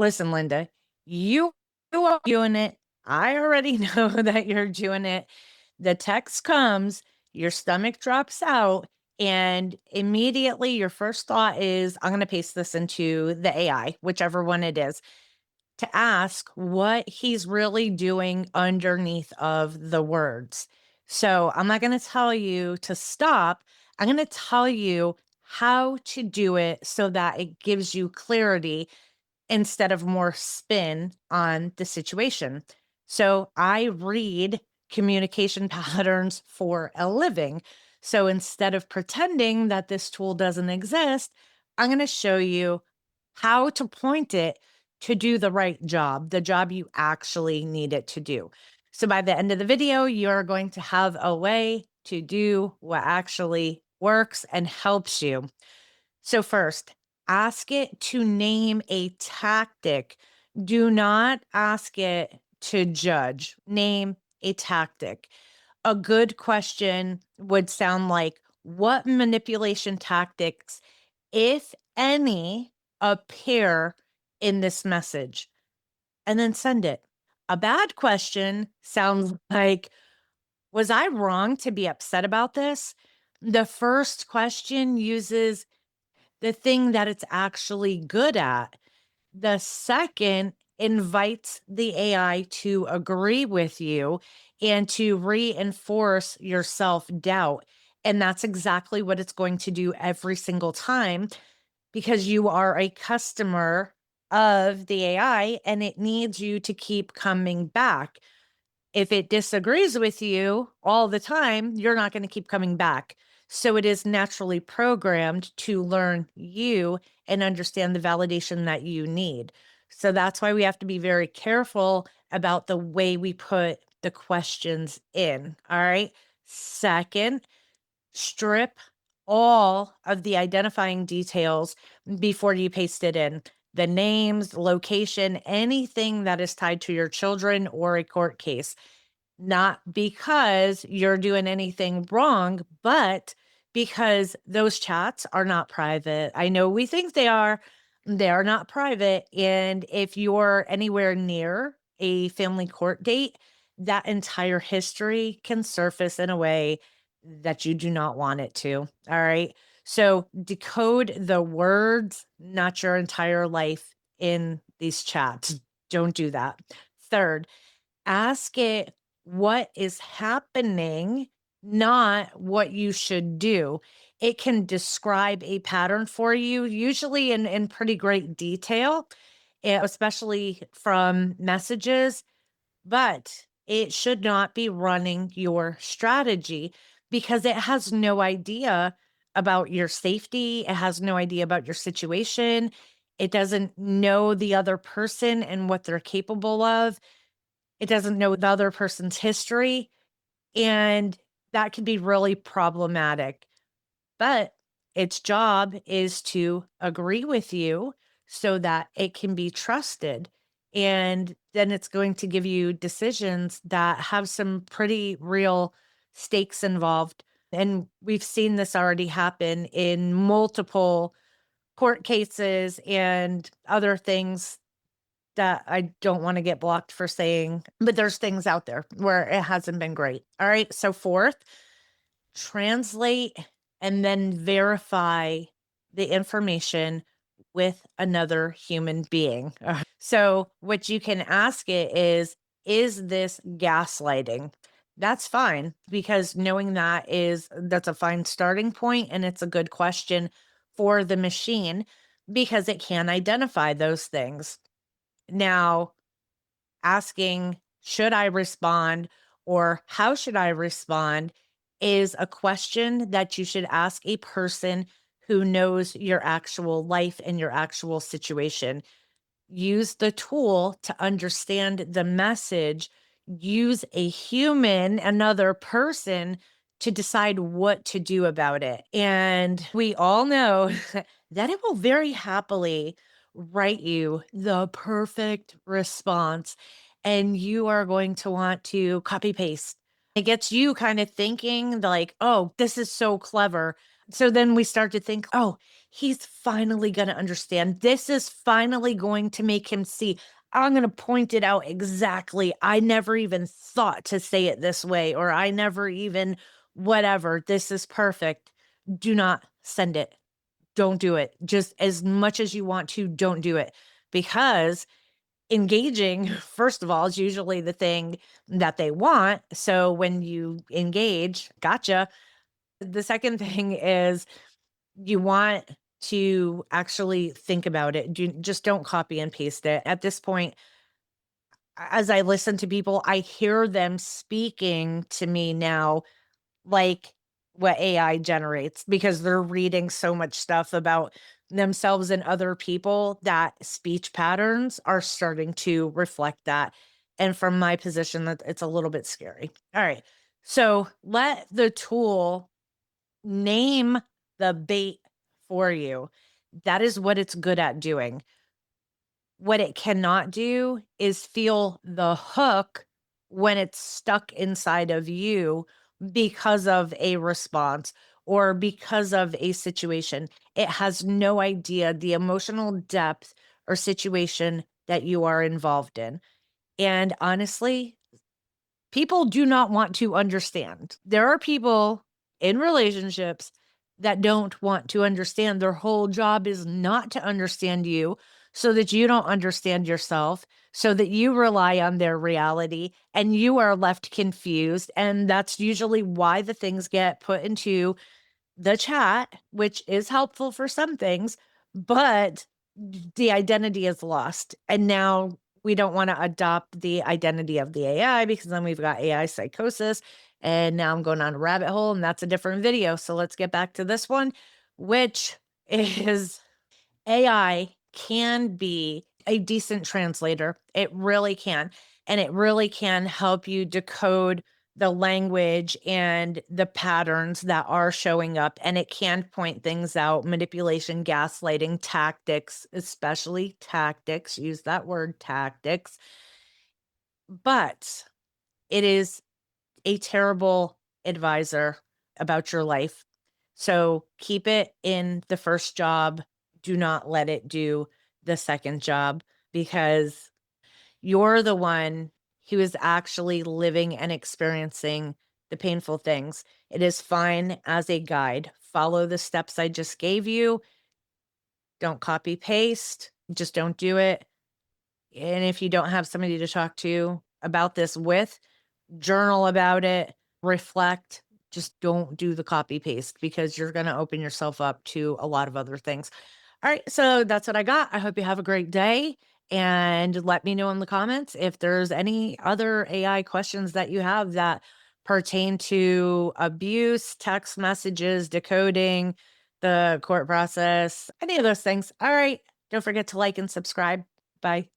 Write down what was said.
Listen, Linda, you are doing it. I already know that you're doing it. The text comes, your stomach drops out, and immediately your first thought is, I'm going to paste this into the AI, whichever one it is, to ask what he's really doing underneath of the words. So I'm not going to tell you to stop. I'm going to tell you how to do it so that it gives you clarity instead of more spin on the situation. So I read communication patterns for a living. So instead of pretending that this tool doesn't exist, I'm going to show you how to point it to do the right job, the job you actually need it to do. So by the end of the video, you're going to have a way to do what actually works and helps you. So, first, ask it to name a tactic. Do not ask it to judge. Name a tactic. A good question would sound like, what manipulation tactics, if any, appear in this message? And then send it. A bad question sounds like, was I wrong to be upset about this? The first question uses the thing that it's actually good at. The second invites the AI to agree with you and to reinforce your self doubt. And that's exactly what it's going to do every single time because you are a customer of the AI and it needs you to keep coming back. If it disagrees with you all the time, you're not going to keep coming back. So it is naturally programmed to learn you and understand the validation that you need. So that's why we have to be very careful about the way we put the questions in. All right. Second, strip all of the identifying details before you paste it in. The names, location, anything that is tied to your children or a court case, not because you're doing anything wrong, but because those chats are not private. I know we think they are not private. And if you're anywhere near a family court date, that entire history can surface in a way that you do not want it to. All right. So decode the words, not your entire life in these chats. Don't do that. Third, ask it what is happening, not what you should do. It can describe a pattern for you, usually in pretty great detail, especially from messages, but it should not be running your strategy because it has no idea about your safety. It has no idea about your situation. It doesn't know the other person and what they're capable of. It doesn't know the other person's history, and that can be really problematic. But its job is to agree with you so that it can be trusted. And then it's going to give you decisions that have some pretty real stakes involved. And we've seen this already happen in multiple court cases and other things that I don't wanna get blocked for saying, but there's things out there where it hasn't been great. All right, so fourth, translate and then verify the information with another human being. So what you can ask it is this gaslighting? That's fine because knowing that's a fine starting point and it's a good question for the machine because it can identify those things. Now, asking, should I respond or how should I respond is a question that you should ask a person who knows your actual life and your actual situation. Use the tool to understand the message. Use a human, another person, to decide what to do about it. And we all know that it will very happily write you the perfect response. And you are going to want to copy paste. It gets you kind of thinking like, oh, this is so clever. So then we start to think, oh, he's finally going to understand. This is finally going to make him see. I'm going to point it out exactly. I never even thought to say it this way, or I never even, whatever. This is perfect. Do not send it. Don't do it. Just as much as you want to, don't do it. Because engaging, first of all, is usually the thing that they want. So when you engage, gotcha. The second thing is you want to actually think about it. Just don't copy and paste it. At this point, as I listen to people, I hear them speaking to me now like what AI generates because they're reading so much stuff about themselves and other people that speech patterns are starting to reflect that. And from my position, that it's a little bit scary. All right. So let the tool name the bait for you. That is what it's good at doing. What it cannot do is feel the hook when it's stuck inside of you because of a response or because of a situation. It has no idea the emotional depth or situation that you are involved in. And honestly, people do not want to understand. There are people in relationships that don't want to understand. Their whole job is not to understand you so that you don't understand yourself, so that you rely on their reality and you are left confused. And that's usually why the things get put into the chat, which is helpful for some things, but the identity is lost. And now we don't want to adopt the identity of the AI because then we've got AI psychosis. And now I'm going on a rabbit hole, and that's a different video. So let's get back to this one, which is AI can be a decent translator. It really can. And it really can help you decode the language and the patterns that are showing up. And it can point things out manipulation, gaslighting, tactics, especially tactics. Use that word, tactics. But it is a terrible advisor about your life. So keep it in the first job. Do not let it do the second job because you're the one who is actually living and experiencing the painful things. It is fine as a guide. Follow the steps I just gave you. Don't copy paste. Just don't do it. And if you don't have somebody to talk to about this with, journal about it, reflect, just don't do the copy paste because you're going to open yourself up to a lot of other things. All right, so that's what I got. I hope you have a great day and let me know in the comments if there's any other AI questions that you have that pertain to abuse, text messages, decoding, the court process, any of those things. All right, don't forget to like and subscribe. Bye.